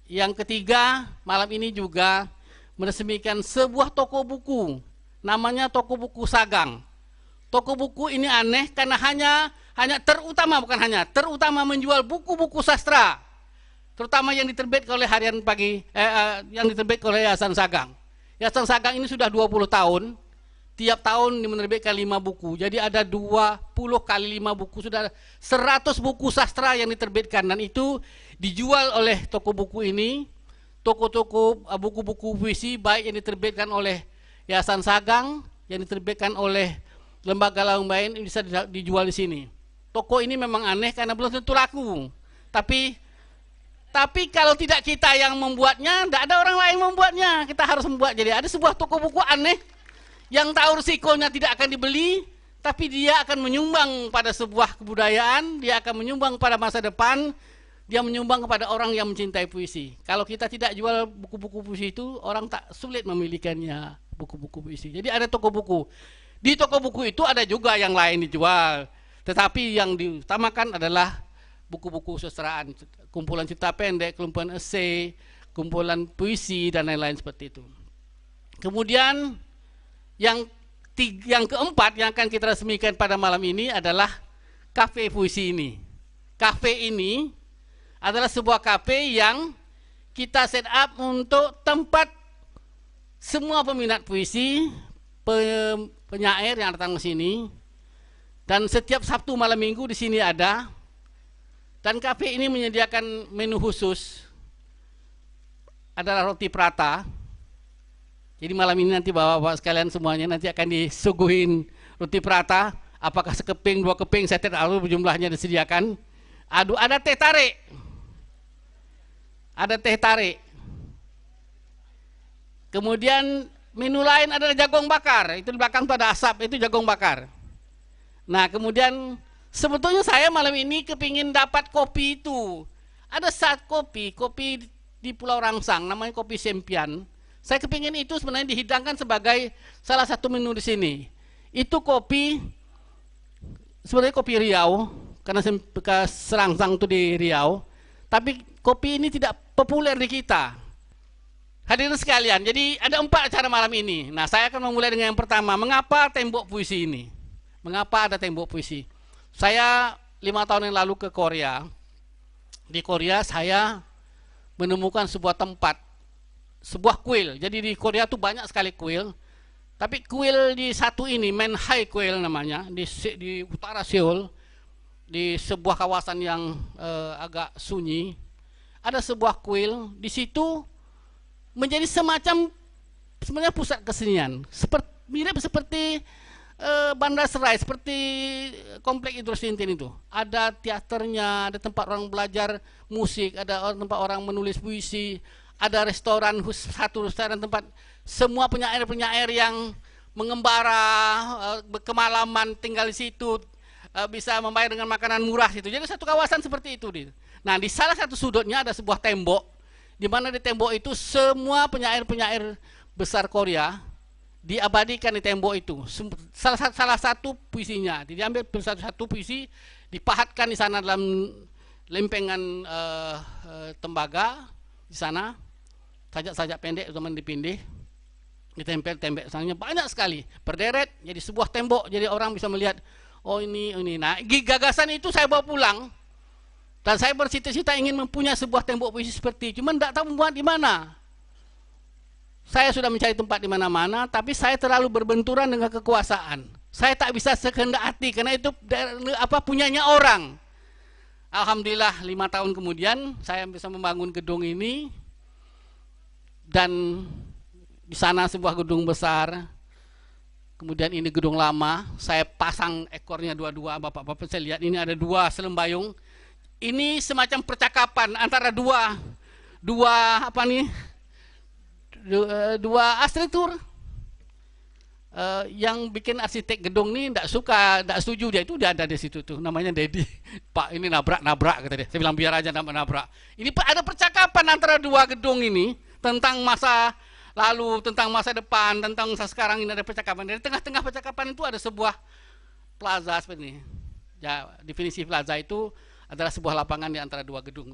Yang ketiga, malam ini juga meresmikan sebuah toko buku, namanya Toko Buku Sagang. Toko buku ini aneh karena terutama menjual buku-buku sastra, terutama yang diterbitkan oleh yang diterbitkan oleh Yayasan Sagang. Yayasan Sagang ini sudah 20 tahun, tiap tahun menerbitkan 5 buku. Jadi ada 20 kali 5 buku, sudah 100 buku sastra yang diterbitkan, dan itu dijual oleh toko buku ini. Toko-toko buku-buku puisi baik yang diterbitkan oleh Yayasan Sagang, yang diterbitkan oleh lembaga lain bisa dijual di sini. Toko ini memang aneh karena belum tentu laku. Tapi kalau tidak kita yang membuatnya, tidak ada orang lain membuatnya. Kita harus membuat. Jadi ada sebuah toko buku aneh yang tahu risikonya tidak akan dibeli, tapi dia akan menyumbang pada sebuah kebudayaan, dia akan menyumbang pada masa depan, dia menyumbang kepada orang yang mencintai puisi. Kalau kita tidak jual buku-buku puisi itu, orang tak sulit memilikannya, buku-buku puisi. Jadi ada toko buku. Di toko buku itu ada juga yang lain dijual, tetapi yang diutamakan adalah buku-buku sastraan, kumpulan cerita pendek, kumpulan esai, kumpulan puisi, dan lain-lain seperti itu. Kemudian yang keempat yang akan kita resmikan pada malam ini adalah kafe puisi ini. Kafe ini adalah sebuah kafe yang kita set up untuk tempat semua peminat puisi, penyair yang datang ke sini, dan setiap Sabtu malam Minggu di sini ada. Dan kafe ini menyediakan menu khusus, adalah roti prata. Jadi malam ini nanti bapak-bapak sekalian semuanya nanti akan disuguhin roti prata. Apakah sekeping, 2 keping, saya tidak tahu jumlahnya disediakan. Ada teh tarik, ada teh tarik. Kemudian menu lain adalah jagung bakar. Itu di belakang itu ada asap, itu jagung bakar. Nah, kemudian sebetulnya saya malam ini kepingin dapat kopi itu. Ada kopi di Pulau Rangsang, namanya kopi Sempian. Saya kepingin itu sebenarnya dihidangkan sebagai salah satu menu di sini. Itu kopi, sebenarnya kopi Riau, karena Serangsang itu di Riau. Tapi kopi ini tidak populer di kita. Hadirin sekalian, jadi ada 4 acara malam ini. Nah, saya akan memulai dengan yang pertama. Mengapa tembok puisi ini? Mengapa ada tembok puisi? Saya 5 tahun yang lalu ke Korea. Di Korea saya menemukan sebuah tempat, sebuah kuil. Jadi di Korea tuh banyak sekali kuil. Tapi kuil di satu ini, Manhai Kuil namanya, di utara Seoul, di sebuah kawasan yang agak sunyi. Ada sebuah kuil, di situ menjadi semacam sebenarnya pusat kesenian, mirip seperti Bandar Serai, seperti komplek Idrus Tintin itu. Ada teaternya, ada tempat orang belajar musik, ada tempat orang menulis puisi, ada restoran, satu restoran tempat semua penyair-penyair yang mengembara, kemalaman tinggal di situ, bisa membayar dengan makanan murah itu. Jadi satu kawasan seperti itu. Nah, di salah satu sudutnya ada sebuah tembok, di mana di tembok itu semua penyair-penyair besar Korea diabadikan di tembok itu. Salah satu puisinya diambil satu puisi, dipahatkan di sana dalam lempengan tembaga di sana, sajak-sajak pendek teman dipindih, ditempel-tempel sananya banyak sekali, berderet jadi sebuah tembok, jadi orang bisa melihat, oh ini. Nah, gagasan itu saya bawa pulang. Dan saya bercita-cita ingin mempunyai sebuah tembok puisi seperti, cuman tidak tahu membuat di mana. Saya sudah mencari tempat di mana-mana, tapi saya terlalu berbenturan dengan kekuasaan. Saya tak bisa sekehendak hati karena itu punyanya orang. Alhamdulillah 5 tahun kemudian saya bisa membangun gedung ini, dan di sana sebuah gedung besar. Kemudian ini gedung lama, saya pasang ekornya dua-dua. Bapak-bapak saya lihat ini ada 2 selembayung. Ini semacam percakapan antara dua arsitektur. Yang bikin arsitek gedung ini tidak setuju, dia itu ada di situ tuh, namanya Dedi. Pak, ini nabrak kata dia. Saya bilang biar aja nabrak. Ini ada percakapan antara 2 gedung ini tentang masa lalu, tentang masa depan, tentang masa sekarang. Ini ada percakapan. Di tengah-tengah percakapan itu ada sebuah plaza seperti ini. Ya, definisi plaza itu adalah sebuah lapangan di antara 2 gedung.